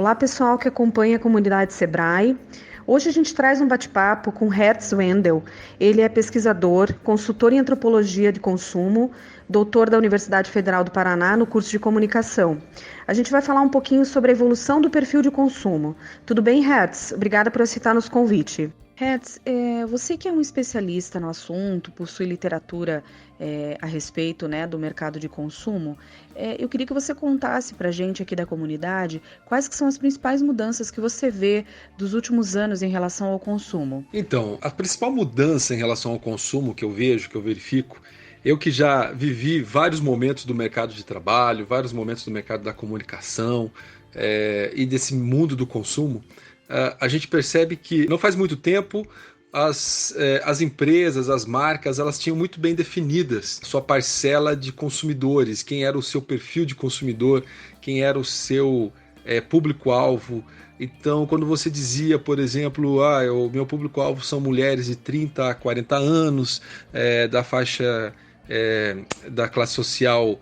Olá, pessoal que acompanha a comunidade Sebrae. Hoje a gente traz um bate-papo com Hertz Wendel. Ele é pesquisador, consultor em antropologia de consumo, doutor da Universidade Federal do Paraná no curso de comunicação. A gente vai falar um pouquinho sobre a evolução do perfil de consumo. Tudo bem, Hertz? Obrigada por aceitar nosso convite. Hertz, você que é um especialista no assunto, possui literatura a respeito, né, do mercado de consumo, eu queria que você contasse para a gente aqui da comunidade quais que são as principais mudanças que você vê dos últimos anos em relação ao consumo. Então, a principal mudança em relação ao consumo que eu vejo, que eu verifico, eu que já vivi vários momentos do mercado de trabalho, vários momentos do mercado da comunicação e desse mundo do consumo, a gente percebe que não faz muito tempo as empresas, as marcas, elas tinham muito bem definidas sua parcela de consumidores, quem era o seu perfil de consumidor, quem era o seu público-alvo. Então, quando você dizia, por exemplo, o meu público-alvo são mulheres de 30 a 40 anos, da faixa da classe social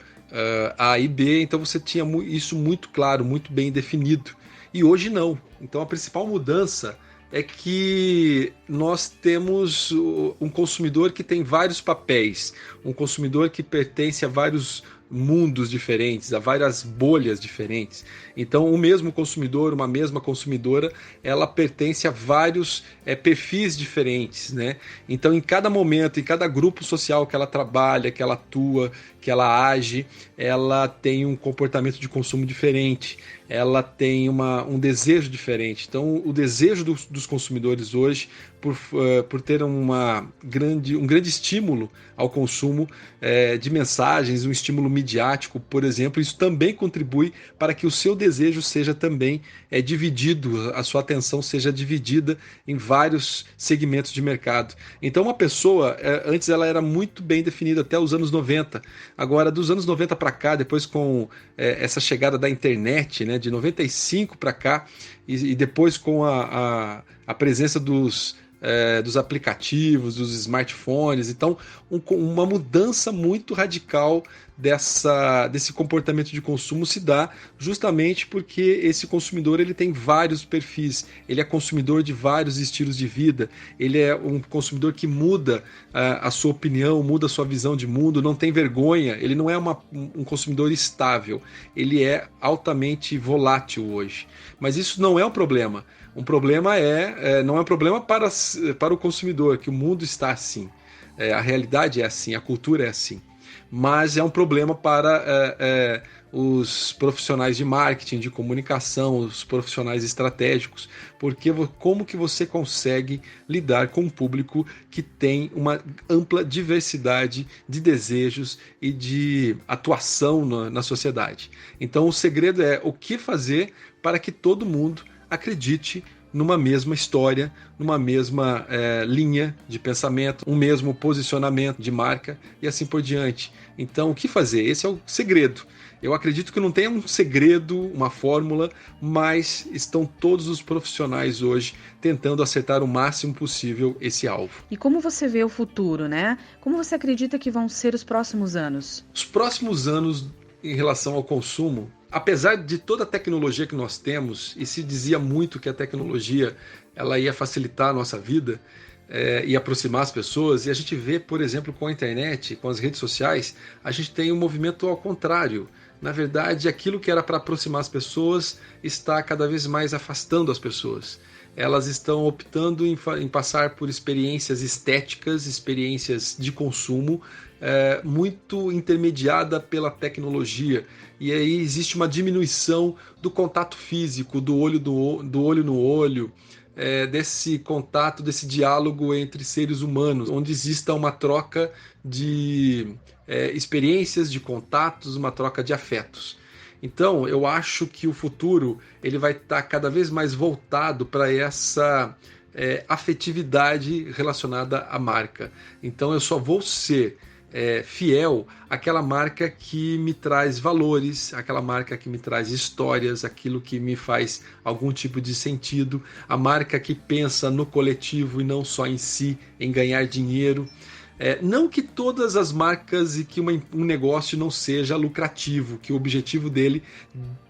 A e B, então você tinha isso muito claro, muito bem definido. E hoje não. Então a principal mudança é que nós temos um consumidor que tem vários papéis, um consumidor que pertence a vários mundos diferentes, a várias bolhas diferentes. Então o mesmo consumidor, uma mesma consumidora, ela pertence a vários perfis diferentes, né? Então em cada momento, em cada grupo social que ela trabalha, que ela atua, que ela age, ela tem um comportamento de consumo diferente, ela tem um desejo diferente. Então o desejo dos consumidores hoje, por ter um grande estímulo ao consumo de mensagens, um estímulo midiático, por exemplo, isso também contribui para que o seu desejo seja também dividido, a sua atenção seja dividida em vários segmentos de mercado. Então uma pessoa, antes ela era muito bem definida até os anos 90, agora dos anos 90 para cá, depois com essa chegada da internet, né, de 95 para cá, e depois com a presença dos aplicativos, dos smartphones. Então, uma mudança muito radical desse comportamento de consumo se dá justamente porque esse consumidor ele tem vários perfis, ele é consumidor de vários estilos de vida, ele é um consumidor que muda a sua opinião, muda a sua visão de mundo, não tem vergonha, ele não é um consumidor estável, ele é altamente volátil hoje. Mas isso não é um problema. Um problema não é um problema para o consumidor, que o mundo está assim. A realidade é assim, a cultura é assim. Mas é um problema para os profissionais de marketing, de comunicação, os profissionais estratégicos, porque como que você consegue lidar com um público que tem uma ampla diversidade de desejos e de atuação na sociedade. Então o segredo é o que fazer para que todo mundo acredite numa mesma história, numa mesma linha de pensamento, um mesmo posicionamento de marca e assim por diante. Então, o que fazer? Esse é o segredo. Eu acredito que não tem um segredo, uma fórmula, mas estão todos os profissionais hoje tentando acertar o máximo possível esse alvo. E como você vê o futuro, né? Como você acredita que vão ser os próximos anos? Os próximos anos em relação ao consumo, apesar de toda a tecnologia que nós temos, e se dizia muito que a tecnologia ela ia facilitar a nossa vida e aproximar as pessoas, e a gente vê, por exemplo, com a internet, com as redes sociais, a gente tem um movimento ao contrário. Na verdade, aquilo que era para aproximar as pessoas está cada vez mais afastando as pessoas. Elas estão optando em passar por experiências estéticas, experiências de consumo, muito intermediada pela tecnologia. E aí existe uma diminuição do contato físico, do olho no olho, desse contato, desse diálogo entre seres humanos, onde exista uma troca de experiências, de contatos, uma troca de afetos. Então, eu acho que o futuro ele vai estar cada vez mais voltado para essa afetividade relacionada à marca. Então, eu só vou ser fiel àquela marca que me traz valores, aquela marca que me traz histórias, aquilo que me faz algum tipo de sentido, a marca que pensa no coletivo e não só em si, em ganhar dinheiro. Não que todas as marcas e que um negócio não seja lucrativo, que o objetivo dele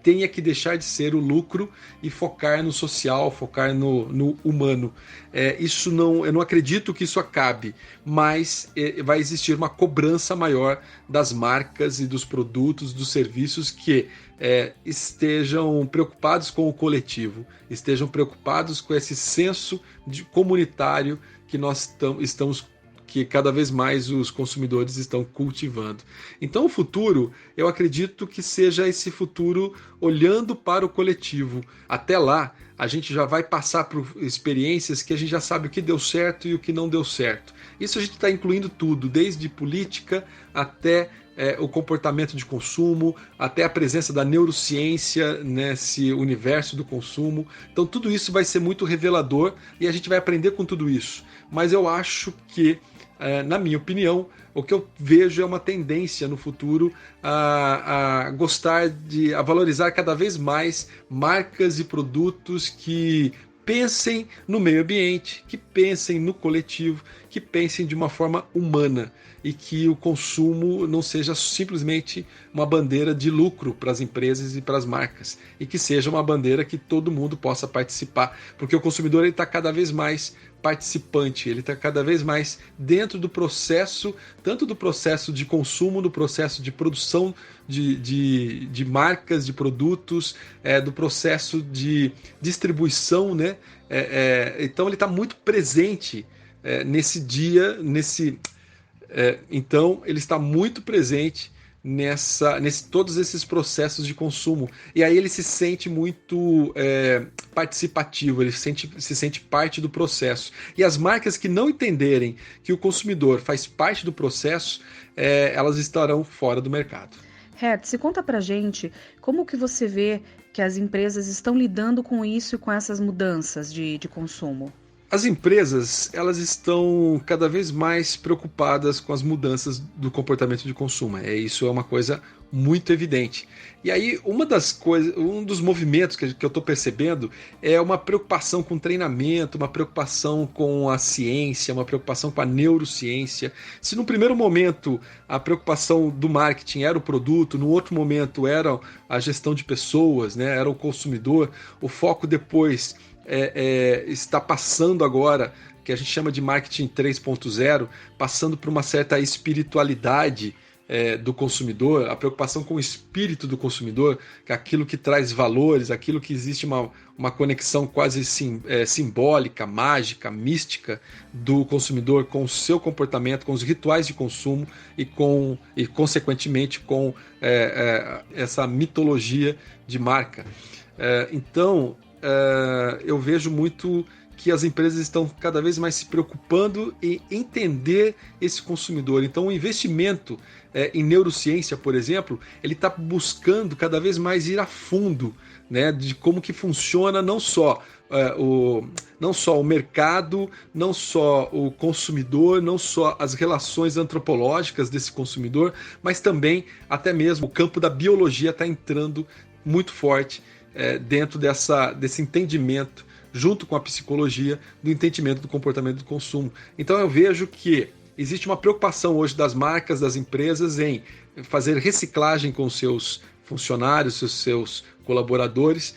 tenha que deixar de ser o lucro e focar no social, focar no humano. Eu não acredito que isso acabe, mas vai existir uma cobrança maior das marcas e dos produtos, dos serviços que estejam preocupados com o coletivo, estejam preocupados com esse senso comunitário que nós estamos, que cada vez mais os consumidores estão cultivando. Então o futuro, eu acredito que seja esse futuro olhando para o coletivo. Até lá, a gente já vai passar por experiências que a gente já sabe o que deu certo e o que não deu certo. Isso a gente está incluindo tudo, desde política até o comportamento de consumo, até a presença da neurociência nesse universo do consumo. Então tudo isso vai ser muito revelador e a gente vai aprender com tudo isso. Mas eu acho que, na minha opinião, o que eu vejo é uma tendência no futuro a valorizar cada vez mais marcas e produtos que pensem no meio ambiente, que pensem no coletivo, que pensem de uma forma humana e que o consumo não seja simplesmente uma bandeira de lucro para as empresas e para as marcas, e que seja uma bandeira que todo mundo possa participar, porque o consumidor está cada vez mais participante, ele está cada vez mais dentro do processo, tanto do processo de consumo, do processo de produção de marcas, de produtos, do processo de distribuição, né? Então ele está muito presente nesse dia, então ele está muito presente todos esses processos de consumo, e aí ele se sente muito participativo, ele se sente parte do processo. E as marcas que não entenderem que o consumidor faz parte do processo, elas estarão fora do mercado. Hertz, conta pra gente como que você vê que as empresas estão lidando com isso e com essas mudanças de consumo. As empresas, elas estão cada vez mais preocupadas com as mudanças do comportamento de consumo. Isso é uma coisa muito evidente. E aí, um dos movimentos que eu estou percebendo é uma preocupação com treinamento, uma preocupação com a ciência, uma preocupação com a neurociência. Se no primeiro momento a preocupação do marketing era o produto, no outro momento era a gestão de pessoas, né, era o consumidor, o foco depois está passando agora, que a gente chama de marketing 3.0, passando por uma certa espiritualidade do consumidor, a preocupação com o espírito do consumidor, que é aquilo que traz valores, aquilo que existe uma conexão quase simbólica, mágica, mística do consumidor com o seu comportamento, com os rituais de consumo e consequentemente com essa mitologia de marca. Então eu vejo muito que as empresas estão cada vez mais se preocupando em entender esse consumidor. Então o investimento em neurociência, por exemplo, ele está buscando cada vez mais ir a fundo, né, de como que funciona não só o mercado, não só o consumidor, não só as relações antropológicas desse consumidor, mas também até mesmo o campo da biologia está entrando muito forte dentro desse entendimento, junto com a psicologia, do entendimento do comportamento do consumo. Então eu vejo que existe uma preocupação hoje das marcas, das empresas, em fazer reciclagem com os seus funcionários, seus colaboradores,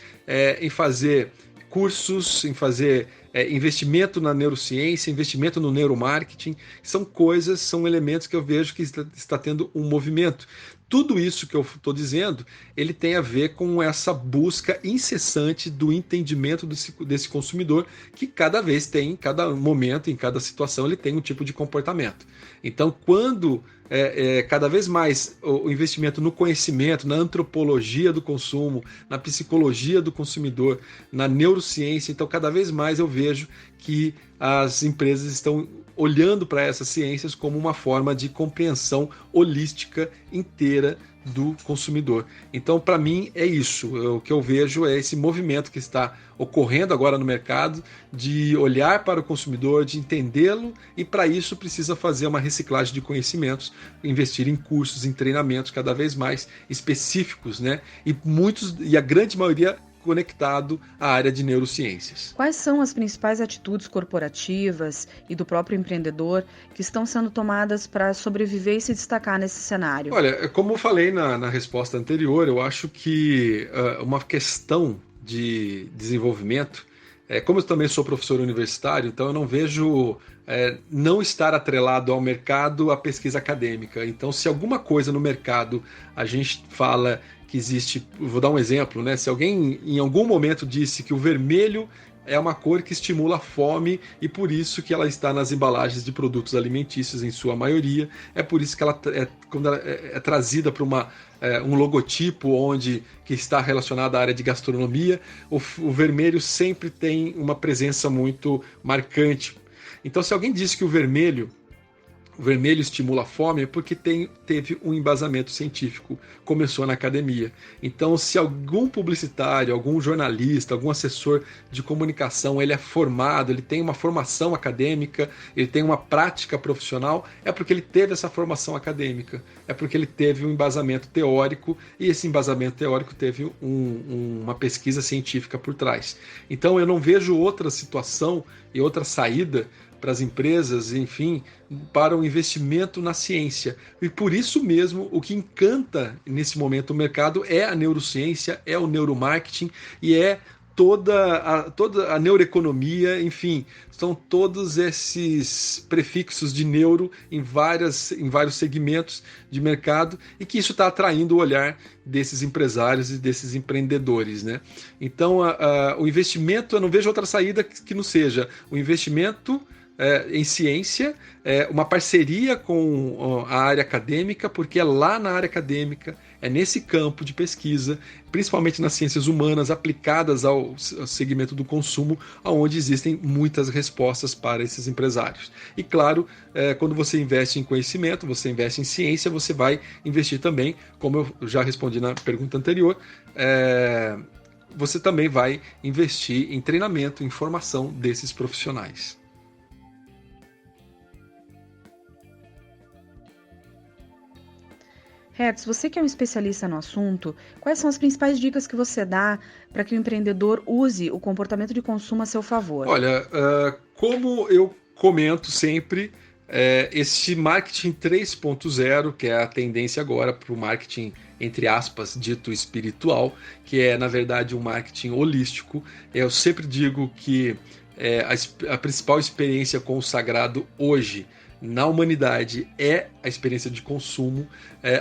em fazer cursos, em fazer investimento na neurociência, investimento no neuromarketing. São elementos que eu vejo que está tendo um movimento. Tudo isso que eu estou dizendo, ele tem a ver com essa busca incessante do entendimento desse consumidor, que cada vez tem, em cada momento, em cada situação, ele tem um tipo de comportamento. Então, quando cada vez mais o investimento no conhecimento, na antropologia do consumo, na psicologia do consumidor, na neurociência, então cada vez mais eu vejo que as empresas estão olhando para essas ciências como uma forma de compreensão holística inteira do consumidor. Então, para mim, é isso. O que eu vejo é esse movimento que está ocorrendo agora no mercado de olhar para o consumidor, de entendê-lo, e para isso precisa fazer uma reciclagem de conhecimentos, investir em cursos, em treinamentos cada vez mais específicos, né? E a grande maioria conectado à área de neurociências. Quais são as principais atitudes corporativas e do próprio empreendedor que estão sendo tomadas para sobreviver e se destacar nesse cenário? Olha, como eu falei na resposta anterior, eu acho que uma questão de desenvolvimento, como eu também sou professor universitário, então eu não vejo não estar atrelado ao mercado a pesquisa acadêmica. Então, se alguma coisa no mercado a gente fala que existe, vou dar um exemplo, né? Se alguém em algum momento disse que o vermelho é uma cor que estimula a fome e por isso que ela está nas embalagens de produtos alimentícios em sua maioria, é por isso que quando ela é trazida para um logotipo que está relacionado à área de gastronomia, o vermelho sempre tem uma presença muito marcante. Então, se alguém disse que o vermelho estimula a fome é porque teve um embasamento científico, começou na academia. Então, se algum publicitário, algum jornalista, algum assessor de comunicação, ele é formado, ele tem uma formação acadêmica, ele tem uma prática profissional, é porque ele teve essa formação acadêmica, é porque ele teve um embasamento teórico e esse embasamento teórico teve uma pesquisa científica por trás. Então, eu não vejo outra situação e outra saída para as empresas, enfim, para o investimento na ciência. E por isso mesmo, o que encanta nesse momento o mercado é a neurociência, é o neuromarketing e é toda a neuroeconomia, enfim, são todos esses prefixos de neuro em vários segmentos de mercado e que isso está atraindo o olhar desses empresários e desses empreendedores, né? Então, o investimento, eu não vejo outra saída que não seja o investimento em ciência, uma parceria com a área acadêmica, porque é lá na área acadêmica, é nesse campo de pesquisa, principalmente nas ciências humanas aplicadas ao segmento do consumo, onde existem muitas respostas para esses empresários. E claro, quando você investe em conhecimento, você investe em ciência, você vai investir também, como eu já respondi na pergunta anterior, você também vai investir em treinamento, em formação desses profissionais. Hertz, você que é um especialista no assunto, quais são as principais dicas que você dá para que o empreendedor use o comportamento de consumo a seu favor? Olha, como eu comento sempre, esse marketing 3.0, que é a tendência agora para o marketing, entre aspas, dito espiritual, que é, na verdade, um marketing holístico. Eu sempre digo que a principal experiência com o sagrado hoje na humanidade é a experiência de consumo.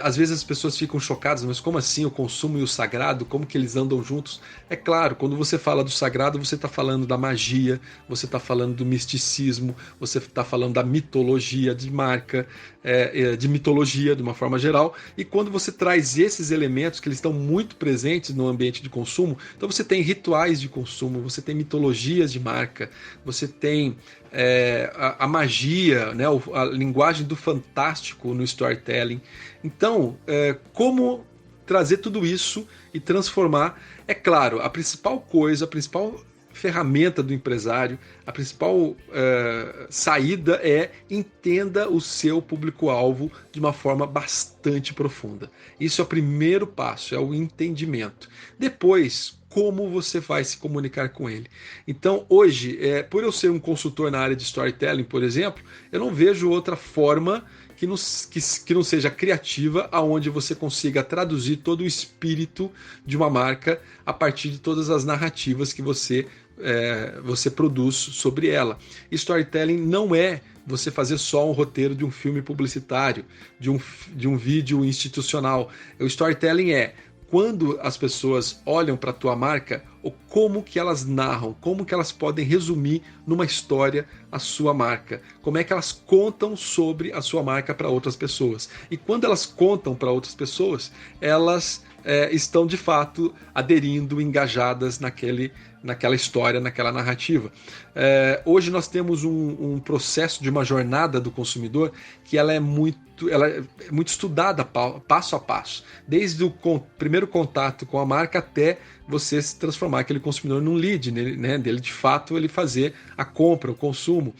Às vezes as pessoas ficam chocadas, mas como assim o consumo e o sagrado? Como que eles andam juntos? É claro, quando você fala do sagrado, você está falando da magia, você está falando do misticismo, você está falando da mitologia de marca, de mitologia de uma forma geral, e quando você traz esses elementos que eles estão muito presentes no ambiente de consumo, então você tem rituais de consumo, você tem mitologias de marca, você tem a magia, né, a linguagem do fantástico no storytelling. Então, como trazer tudo isso e transformar? É claro, a principal coisa, a principal ferramenta do empresário, a principal saída é entenda o seu público-alvo de uma forma bastante profunda. Isso é o primeiro passo, é o entendimento. Depois, como você vai se comunicar com ele. Então, hoje, por eu ser um consultor na área de storytelling, por exemplo, eu não vejo outra forma que não seja criativa, aonde você consiga traduzir todo o espírito de uma marca a partir de todas as narrativas que você produz sobre ela. Storytelling não é você fazer só um roteiro de um filme publicitário, de um vídeo institucional. O storytelling quando as pessoas olham para a tua marca, como que elas narram, como que elas podem resumir numa história a sua marca, como é que elas contam sobre a sua marca para outras pessoas. E quando elas contam para outras pessoas, elas estão de fato aderindo, engajadas naquela história, naquela narrativa. Hoje nós temos um processo de uma jornada do consumidor que ela é muito estudada passo a passo, desde o primeiro contato com a marca até você se transformar aquele consumidor num lead, né, dele de fato ele fazer a compra, o consumo,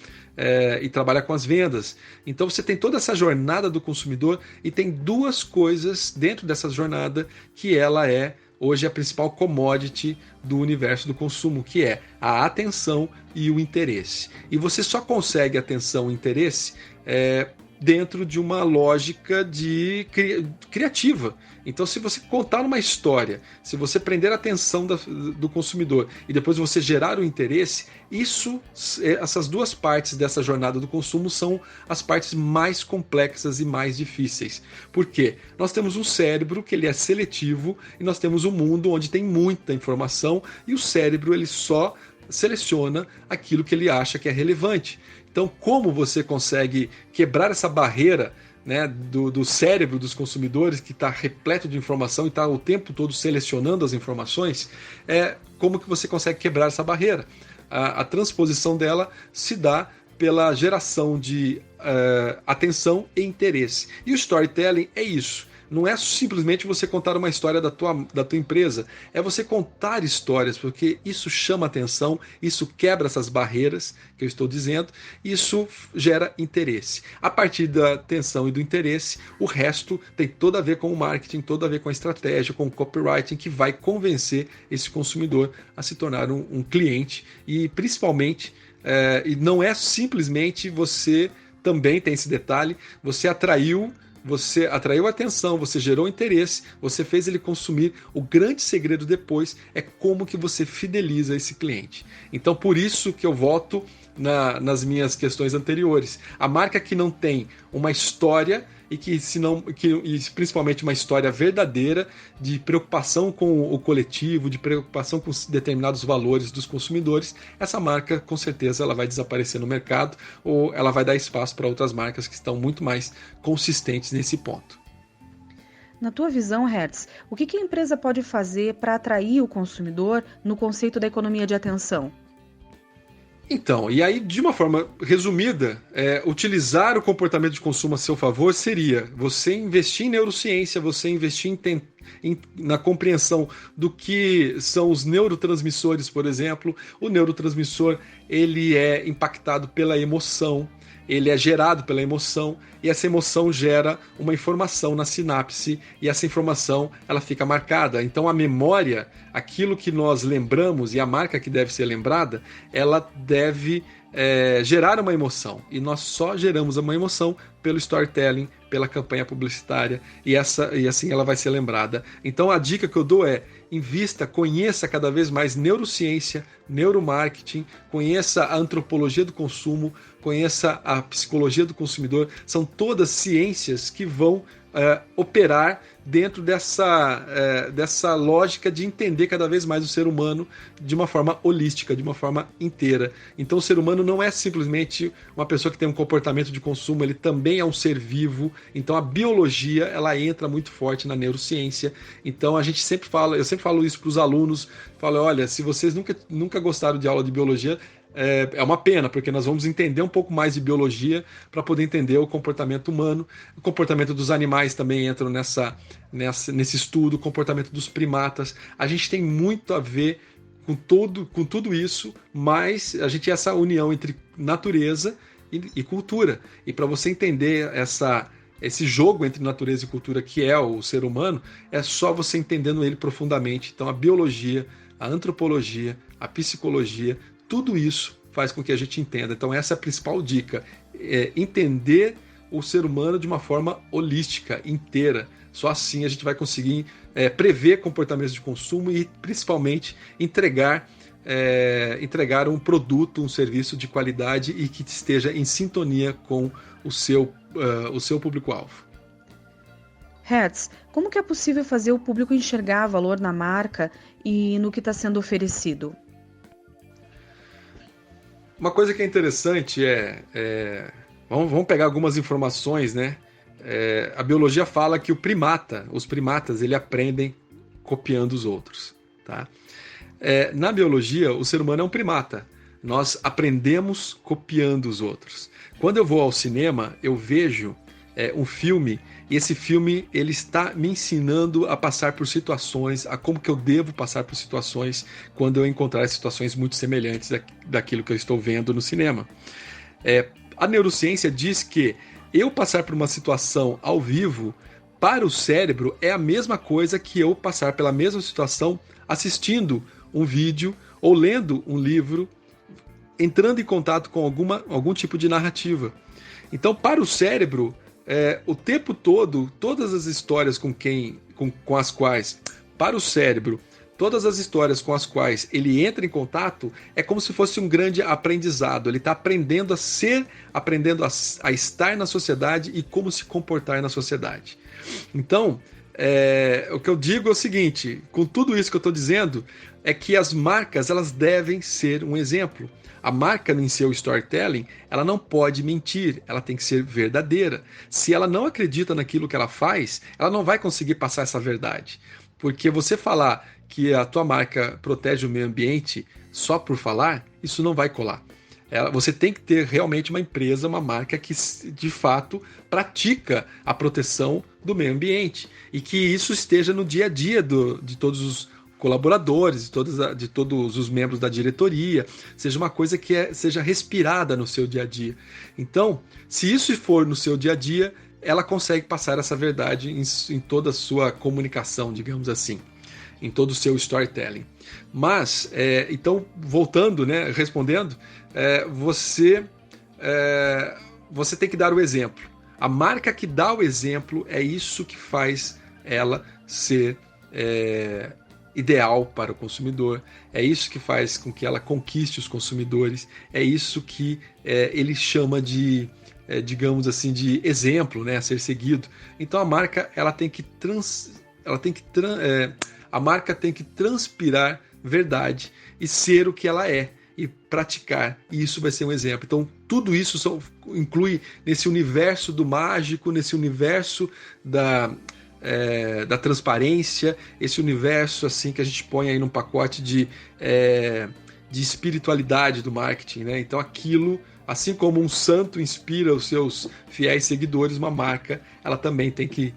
e trabalhar com as vendas. Então você tem toda essa jornada do consumidor e tem duas coisas dentro dessa jornada que ela é hoje a principal commodity do universo do consumo, que é a atenção e o interesse. E você só consegue atenção e interesse dentro de uma lógica criativa. Então, se você contar uma história, se você prender a atenção do consumidor e depois você gerar o interesse, essas duas partes dessa jornada do consumo são as partes mais complexas e mais difíceis. Por quê? Nós temos um cérebro que ele é seletivo e nós temos um mundo onde tem muita informação e o cérebro ele só seleciona aquilo que ele acha que é relevante. Então, como você consegue quebrar essa barreira, né, do cérebro dos consumidores, que está repleto de informação e está o tempo todo selecionando as informações, como que você consegue quebrar essa barreira? A transposição dela se dá pela geração de atenção e interesse. E o storytelling é isso. Não é simplesmente você contar uma história da tua empresa, é você contar histórias, porque isso chama atenção, isso quebra essas barreiras que eu estou dizendo, isso gera interesse. A partir da atenção e do interesse, o resto tem tudo a ver com o marketing, tudo a ver com a estratégia, com o copywriting, que vai convencer esse consumidor a se tornar um cliente. E principalmente, e não é simplesmente você, também tem esse detalhe, você atraiu a atenção, você gerou interesse, você fez ele consumir. O grande segredo depois é como que você fideliza esse cliente. Então, por isso que eu volto nas minhas questões anteriores. A marca que não tem uma história e principalmente uma história verdadeira de preocupação com o coletivo, de preocupação com determinados valores dos consumidores, essa marca com certeza ela vai desaparecer no mercado ou ela vai dar espaço para outras marcas que estão muito mais consistentes nesse ponto. Na tua visão, Hertz, o que a empresa pode fazer para atrair o consumidor no conceito da economia de atenção? Então, e aí de uma forma resumida, utilizar o comportamento de consumo a seu favor seria você investir em neurociência, você investir na compreensão do que são os neurotransmissores, por exemplo. O neurotransmissor ele é impactado pela emoção, ele é gerado pela emoção e essa emoção gera uma informação na sinapse e essa informação ela fica marcada. Então a memória, aquilo que nós lembramos e a marca que deve ser lembrada, ela deve gerar uma emoção e nós só geramos uma emoção pelo storytelling, pela campanha publicitária e assim ela vai ser lembrada. Então a dica que eu dou é: invista, conheça cada vez mais neurociência, neuromarketing, conheça a antropologia do consumo, conheça a psicologia do consumidor. São todas ciências que vão operar dentro dessa lógica de entender cada vez mais o ser humano de uma forma holística, de uma forma inteira. Então o ser humano não é simplesmente uma pessoa que tem um comportamento de consumo, ele também é um ser vivo. Então a biologia ela entra muito forte na neurociência. Então eu sempre falo isso para os alunos, falo: olha, se vocês nunca gostaram de aula de biologia, é uma pena, porque nós vamos entender um pouco mais de biologia para poder entender o comportamento humano. O comportamento dos animais também entra nesse estudo, o comportamento dos primatas. A gente tem muito a ver com tudo isso, mas a gente tem essa união entre natureza e cultura. E para você entender esse jogo entre natureza e cultura que é o ser humano, é só você entendendo ele profundamente. Então a biologia, a antropologia, a psicologia, tudo isso faz com que a gente entenda. Então essa é a principal dica, entender o ser humano de uma forma holística, inteira. Só assim a gente vai conseguir prever comportamentos de consumo e principalmente entregar um produto, um serviço de qualidade e que esteja em sintonia com o seu público-alvo. Hertz, como que é possível fazer o público enxergar valor na marca e no que está sendo oferecido? Uma coisa que é interessante vamos pegar algumas informações, né? A biologia fala que os primatas, ele aprendem copiando os outros, tá? Na biologia, o ser humano é um primata. Nós aprendemos copiando os outros. Quando eu vou ao cinema, eu vejo um filme, e esse filme ele está me ensinando a passar por situações, a como que eu devo passar por situações quando eu encontrar situações muito semelhantes daquilo que eu estou vendo no cinema. A neurociência diz que eu passar por uma situação ao vivo para o cérebro é a mesma coisa que eu passar pela mesma situação assistindo um vídeo ou lendo um livro, entrando em contato com algum tipo de narrativa. Então, para o cérebro, o tempo todo, todas as histórias com as quais, para o cérebro, todas as histórias com as quais ele entra em contato é como se fosse um grande aprendizado. Ele está aprendendo a ser, aprendendo a estar na sociedade e como se comportar na sociedade. Então, o que eu digo é o seguinte, com tudo isso que eu estou dizendo, é que as marcas elas devem ser um exemplo. A marca em seu storytelling, ela não pode mentir, ela tem que ser verdadeira. Se ela não acredita naquilo que ela faz, ela não vai conseguir passar essa verdade. Porque você falar que a tua marca protege o meio ambiente só por falar, isso não vai colar. Você tem que ter realmente uma empresa, uma marca que de fato pratica a proteção do meio ambiente e que isso esteja no dia a dia de todos os colaboradores, de todos os membros da diretoria, seja uma coisa que seja respirada no seu dia a dia. Então, se isso for no seu dia a dia, ela consegue passar essa verdade em toda a sua comunicação, digamos assim, em todo o seu storytelling. Mas, então, voltando, né, respondendo, você tem que dar o exemplo. A marca que dá o exemplo é isso que faz ela ser ideal para o consumidor, é isso que faz com que ela conquiste os consumidores, é isso que ele chama de, digamos assim, de exemplo, né, a ser seguido. Então a marca ela tem que a marca tem que transpirar verdade e ser o que ela é e praticar, e isso vai ser um exemplo. Então tudo isso inclui nesse universo do mágico, nesse universo da transparência, esse universo assim que a gente põe aí num pacote de espiritualidade do marketing, né? Então aquilo, assim como um santo inspira os seus fiéis seguidores, uma marca ela também tem que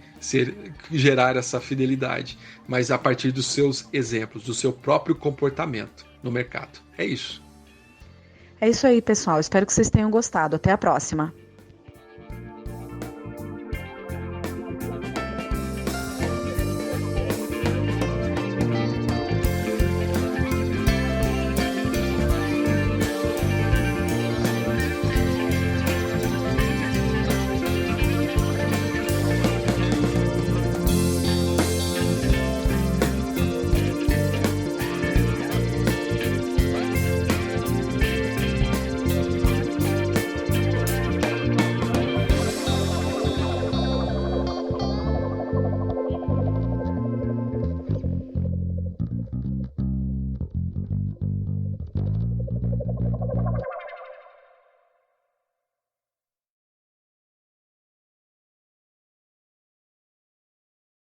gerar essa fidelidade, mas a partir dos seus exemplos, do seu próprio comportamento no mercado. É isso. É isso aí, pessoal. Espero que vocês tenham gostado. Até a próxima.